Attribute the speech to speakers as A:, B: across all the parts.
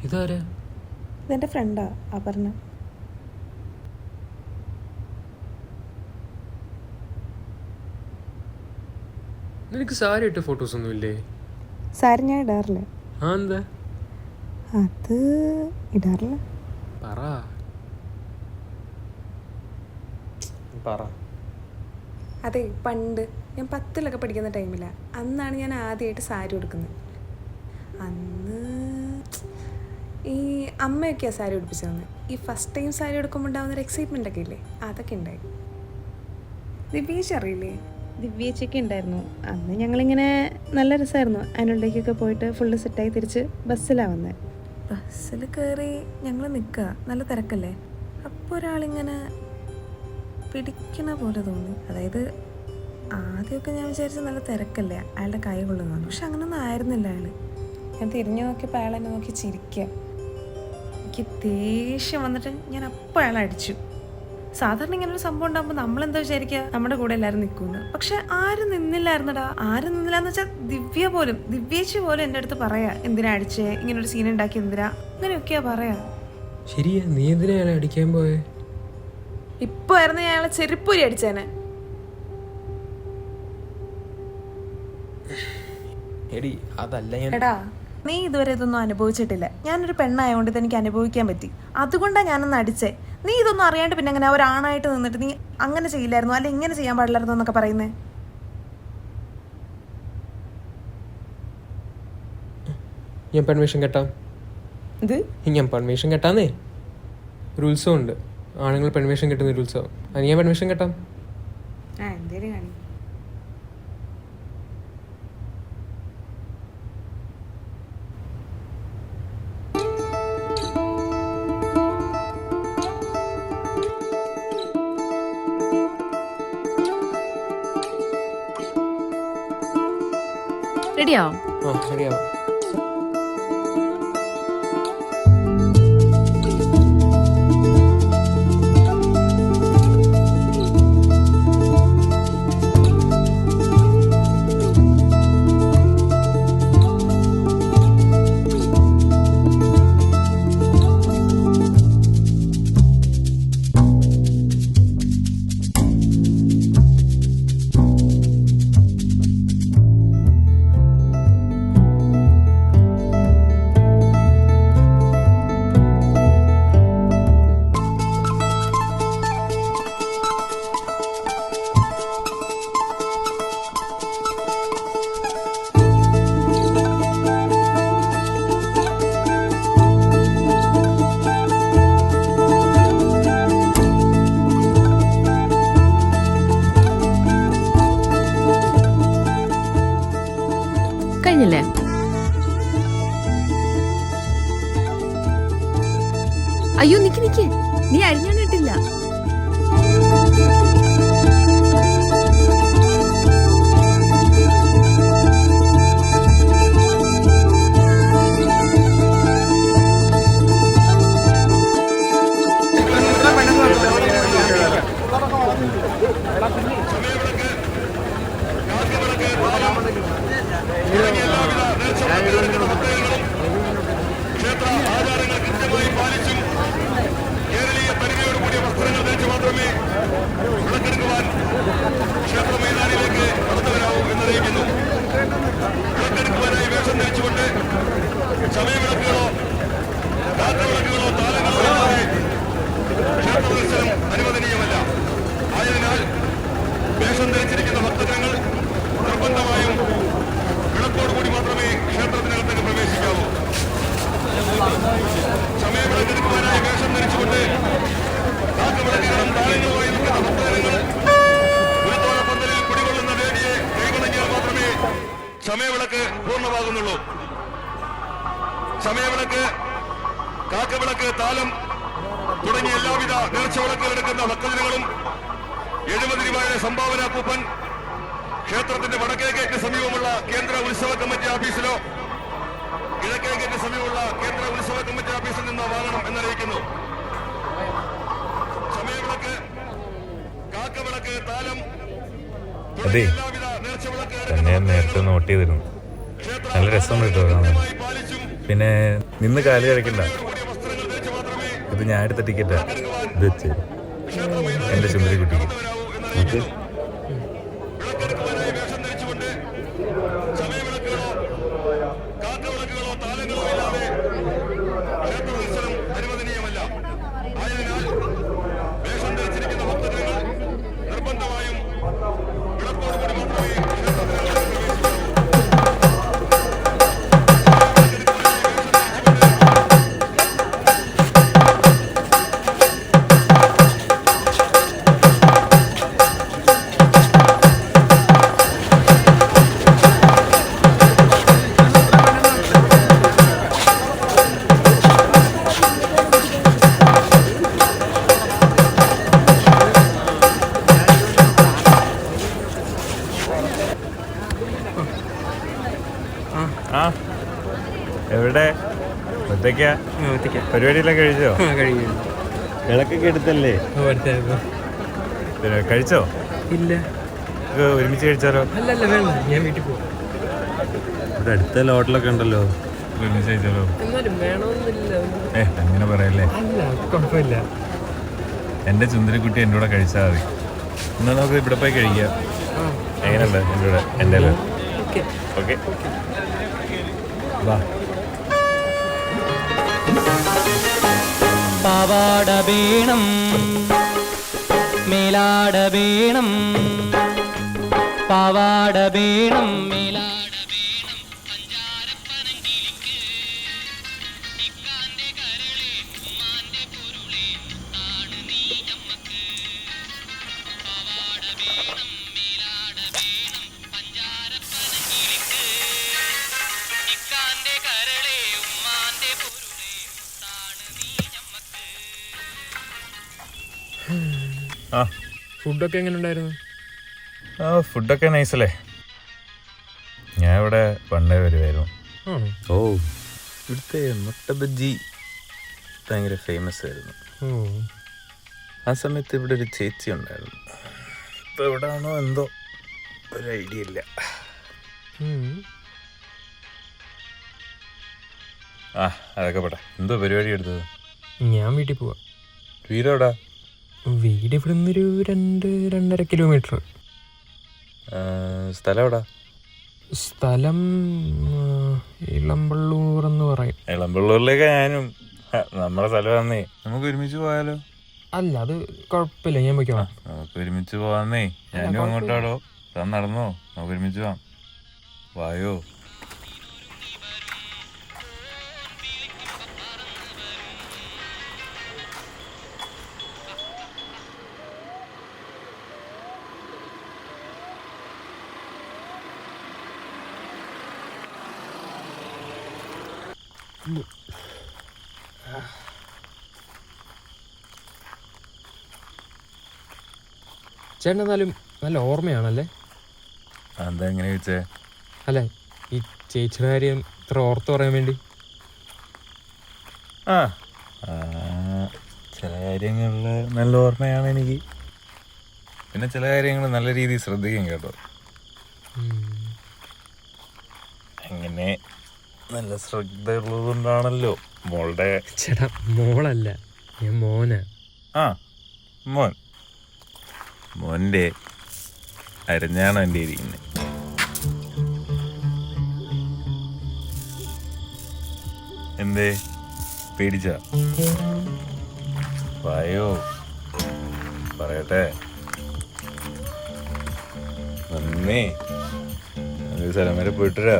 A: ഇതാരാ?
B: ഇതെൻ്റെ ഫ്രണ്ടാ അപർണ.
A: നിനക്ക് സാരി ഇട്ട ഫോട്ടോസ് ഒന്നും ഇല്ലേ?
B: സാരി ഞാൻ ഇടാറില്ല.
A: ആ എന്താ?
B: അത് ഇടാറില്ല.
A: പറ പറ.
B: അതെ, പണ്ട് ഞാൻ 10ലൊക്കെ പഠിക്കുന്ന ടൈമിലാണ്. അന്നാണ് ഞാൻ ആദ്യമായിട്ട് സാരി ഉടുക്കുന്നത്. അന്ന് ഈ അമ്മയൊക്കെയാണ് സാരി ഉടുപ്പിച്ചു തന്നെ. ഈ ഫസ്റ്റ് ടൈം സാരി ഉടുക്കുമ്പോൾ ഉണ്ടാകുന്നൊരു എക്സൈറ്റ്മെൻ്റ് ഒക്കെ ഇല്ലേ, അതൊക്കെ ഉണ്ടായി. ദിവ്യേച്ചി അറിയില്ലേ? ദിവ്യേച്ചിയൊക്കെ ഉണ്ടായിരുന്നു. അന്ന് ഞങ്ങളിങ്ങനെ നല്ല രസമായിരുന്നു. ആനുവൽ ഡേക്കൊക്കെ പോയിട്ട് ഫുള്ള് സെറ്റായി തിരിച്ച് ബസ്സിലാണ് വന്നത്. ബസ്സിൽ കയറി ഞങ്ങൾ നിൽക്കുക, നല്ല തിരക്കല്ലേ. അപ്പോൾ ഒരാളിങ്ങനെ പിടിക്കണ പോലെ തോന്നി. അതായത് ആദ്യമൊക്കെ ഞാൻ വിചാരിച്ചു നല്ല തിരക്കല്ലേ, അയാളുടെ കൈ കൊള്ളുന്നതാണ്. പക്ഷെ അങ്ങനൊന്നും ആയിരുന്നില്ല അയാൾ. ഞാൻ തിരിഞ്ഞു നോക്കിയപ്പോൾ അയാൾ എന്നെ നോക്കി ചിരിക്കുക. എനിക്ക് ദേഷ്യം വന്നിട്ട് ഞാൻ അപ്പോൾ അയാളെ അടിച്ചു. സാധാരണ ഇങ്ങനൊരു സംഭവം ഉണ്ടാകുമ്പോൾ നമ്മളെന്താ വിചാരിക്കുക, നമ്മുടെ കൂടെ എല്ലാവരും നിൽക്കുമെന്ന്. പക്ഷെ ആരും നിന്നില്ലായിരുന്നടാ. ആരും നിന്നില്ലാന്ന് വെച്ചാൽ ദിവ്യേച്ചി പോലും എൻ്റെ അടുത്ത് പറയാ, എന്തിനാ അടിച്ചേ, ഇങ്ങനൊരു സീൻ ഉണ്ടാക്കി എന്തിനാ, അങ്ങനെയൊക്കെയാ പറയാ.
A: ശരിയാ, നീ എന്തിനാ അയാളെ അടിക്കാൻ പോയേ?
B: ഇപ്പൊ ആയിരുന്നു ഞാൻ അയാളെ ചെരുപ്പൂരി അടിച്ചേനെ.
A: എടി അതല്ല ഞാൻ.
B: എടാ, നീ ഇതുവരെ ഇതൊന്നും അനുഭവിച്ചിട്ടില്ല. ഞാനൊരു പെണ്ണായതുകൊണ്ട് ഇതെനിക്ക് അനുഭവിക്കാൻ പറ്റി. അതുകൊണ്ടാണ് ഞാനൊന്ന് അടിച്ചേ. നീ ഇതൊന്നും അറിയാണ്ട് പിന്നെ അങ്ങനെ ഒരാണായിട്ട് നിന്നിട്ട് നീ അങ്ങനെ ചെയ്യില്ലായിരുന്നു, അല്ലെ ഇങ്ങനെ ചെയ്യാൻ പാടില്ലായിരുന്നു എന്നൊക്കെ പറയുന്നേ.
A: ഞാൻ പെർമിഷൻ കേട്ടാം.
B: ഇത്
A: ഞാൻ പെർമിഷൻ കേട്ടാന്നേ. ഒരു ഉത്സവമുണ്ട്, ആണുങ്ങൾ പെർമിഷൻ കിട്ടുന്ന ഒരു ഉത്സവം. അത് ഞാൻ പെർമിഷൻ കേട്ടാം.
B: എന്തേലും കാണി.
C: റെഡിയാവും.
A: ആ ശരിയാവാം.
C: കഴിഞ്ഞില്ലേ? അയ്യോ നിക്ക് നിക്ക്, നീ അരിഞ്ഞിട്ടില്ല.
D: ക്ഷേത്ര ആചാരങ്ങൾ കൃത്യമായി പാലിച്ചും കേരളീയ പരിചയോടുകൂടിയ വസ്ത്രങ്ങൾ ധരിച്ച് മാത്രമേ വിളക്കെടുക്കുവാൻ ക്ഷേത്ര മൈതാനിയിലേക്ക് നടത്തുവരാവൂ എന്നറിയിക്കുന്നു. വിളക്കെടുക്കുവാനായി വേഷം ധരിച്ചുകൊണ്ട് സമയവിളക്കുകളോ രാത്രിവിളക്കുകളോ താലങ്ങളോ ഇല്ലാതെ ക്ഷേത്ര ദർശനം അനുവദനീയമല്ല. ആയതിനാൽ വേഷം ധരിച്ചിരിക്കുന്ന ഭക്തജനങ്ങൾ നിർബന്ധമായും വിളക്കോടുകൂടി മാത്രമേ ക്ഷേത്രത്തിനകത്തേക്ക് പ്രവേശിക്കാവൂ. സമയവിളക്കെടുക്കുവാനായി വേഷം ധരിച്ചുകൊണ്ട് രാത്രിവിളക്കുകളും താളങ്ങളുമായി നിൽക്കുന്ന ഭക്തജനങ്ങൾ ഉരുത്തോലപ്പന്തലിൽ കുടികൊള്ളുന്ന ദേവിയെ കൈകൊണങ്ങിയാൽ മാത്രമേ സമയവിളക്ക് പൂർണ്ണമാകുന്നുള്ളൂ. സമയവിളക്ക്, കാക്കവിളക്ക്, താലം തുടങ്ങിയ എല്ലാവിധ നേർച്ചവിളക്കുകൾ എടുക്കുന്ന ഭക്തജനങ്ങളും 70 രൂപയുടെ സംഭാവന കൂപ്പൺ ക്ഷേത്രത്തിന്റെ വടക്കേക്ക് സമീപമുള്ള കേന്ദ്ര ഉത്സവ കമ്മിറ്റി ഓഫീസിലോ കിഴക്കേക്ക് സമീപമുള്ള കേന്ദ്ര ഉത്സവ കമ്മിറ്റി ഓഫീസിൽ നിന്ന് വാങ്ങണം എന്നറിയിക്കുന്നു. സമയവിളക്ക്, കാക്കവിളക്ക്, താലം തുടങ്ങിയ എല്ലാവിധ നേർച്ചവിളക്കുകൾ
E: നേരത്തെ നോട്ട് ചെയ്തിരുന്നു. നല്ല രസമുണ്ട് കേട്ടോ കാണാൻ.
D: പാലിച്ചും
E: പിന്നെ നിന്ന് കാല് കഴിക്കണ്ട. ഇത് ഞാൻ എടുത്ത ടിക്കറ്റാ. ഇത് വെച്ച് എൻ്റെ ചുമരി കുട്ടിക്ക്. ഓക്കെ. ആ എവിടെ ഒറ്റയ്ക്കാ? പരിപാടിയെല്ലാം കഴിച്ചോ? വിളക്കൊക്കെ എടുത്തല്ലേ? കഴിച്ചോ?
A: ഇല്ല.
E: ഒരുമിച്ച് കഴിച്ചാലോ?
A: അല്ലല്ല വേണ്ട, ഞാൻ വീട്ടിൽ പോകും.
E: ഇവിടെ അടുത്ത ഹോട്ടലൊക്കെ ഉണ്ടല്ലോ, ഒരുമിച്ച് കഴിച്ചാലോ?
A: എന്നാലും വേണമെന്നില്ല.
E: അങ്ങനെ പറയല്ലേ.
A: അല്ല കുഴപ്പമില്ല.
E: എൻ്റെ ചുന്ദരിക്കുട്ടി എൻ്റെ കൂടെ കഴിച്ചാൽ മതി. എന്നാൽ നമുക്ക് ഇവിടെ പോയി കഴിക്കാം. എങ്ങനെയുണ്ട് എൻ്റെ കൂടെ? എൻ്റെ ഓക്കെ വാ.
F: പാവാട വേണം, മേലാട വേണം, പാവാട വേണം, മേലാട വേണം, പഞ്ചാരപ്പനങ്കിളിക്ക് ഇക്കാന്റെ കരളെ ഉമ്മാന്റെ പൊരുളെ ആണ് നീ ഞമ്മക്ക്. പാവാട വേണം, മേലാട വേണം, പഞ്ചാരപ്പനങ്കിളിക്ക് ഇക്കാന്റെ കരളെ ഉമ്മാന്റെ പൊരുളെ ആണ് നീ ഞമ്മക്ക്.
E: ആ
A: ഫുഡൊക്കെ എങ്ങനെ ഉണ്ടായിരുന്നു?
E: ആ ഫുഡൊക്കെ നൈസല്ലേ. ഞാൻ ഇവിടെ പണ്ടേ വരുമായിരുന്നു. ഓ ഇവിടുത്തെ മുട്ട ബജ്ജി ഭയങ്കര ഫേമസ് ആയിരുന്നു. ആ സമയത്ത് ഇവിടെ ഒരു ചേച്ചി ഉണ്ടായിരുന്നു. ഇപ്പം എവിടെ ആണോ എന്തോ ഒരു ഐഡിയ ഇല്ല. ആ അതൊക്കെ പോട്ടെ. എന്തോ പരിപാടി എടുത്തത്?
A: ഞാൻ വീട്ടിൽ പോവാ.
E: വീടെവിടാ?
A: വീട് ഇവിടെ നിന്നൊരു 2-2.5 കിലോമീറ്റർ.
E: സ്ഥലം എവിടാ?
A: സ്ഥലം ഇളമ്പള്ളൂർ എന്ന് പറയും.
E: ഇളമ്പള്ളൂരിലേക്ക് ഞാനും. നമ്മുടെ സ്ഥലമാന്നേ. നമുക്ക് ഒരുമിച്ച് പോയാലോ?
A: അല്ല അത് കുഴപ്പമില്ല, ഞാൻ പോയിക്കോളാം.
E: നമുക്ക് ഒരുമിച്ച് പോവാന്നേ. ഞാനും അങ്ങോട്ടാടോ. താൻ നടന്നോ? നമുക്ക് ഒരുമിച്ച് പോവാം. വായോ.
A: ചേട്ടൻ എന്നാലും നല്ല ഓർമ്മയാണല്ലേ?
E: എന്താ എങ്ങനെ ചോദിച്ചേ?
A: അല്ല ഈ ചേച്ചിയുടെ കാര്യം ഇത്ര ഓർത്ത് പറയാൻ വേണ്ടി.
E: ആ ചില കാര്യങ്ങളിൽ നല്ല ഓർമ്മയാണ് എനിക്ക്. പിന്നെ ചില കാര്യങ്ങൾ നല്ല രീതിയിൽ ശ്രദ്ധിക്കും കേട്ടോ. അങ്ങനെ നല്ല ശ്രദ്ധ ഉള്ളതുകൊണ്ടാണല്ലോ മോളുടെ.
A: ചേട്ടാ മോളല്ല, ഞാൻ മോനാ.
E: ആ മോൻ. മോൻ്റെ അരഞ്ഞാണോ എൻ്റെ ഇരിക്കുന്നത്? എന്തേ പേടിച്ച? വായോ പറയട്ടെ. നന്നേ ഒരു സ്ഥലം വരെ പോയിട്ടരാ.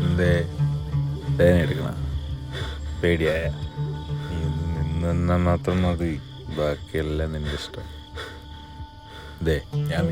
E: എന്തേ പേന എടുക്കണ? പേടിയായ? നീ നിന്നെന്നാൽ മാത്രം മതി, ബാക്കിയെല്ലാം നിന്റെ ഇഷ്ടം. ദേ ഞാൻ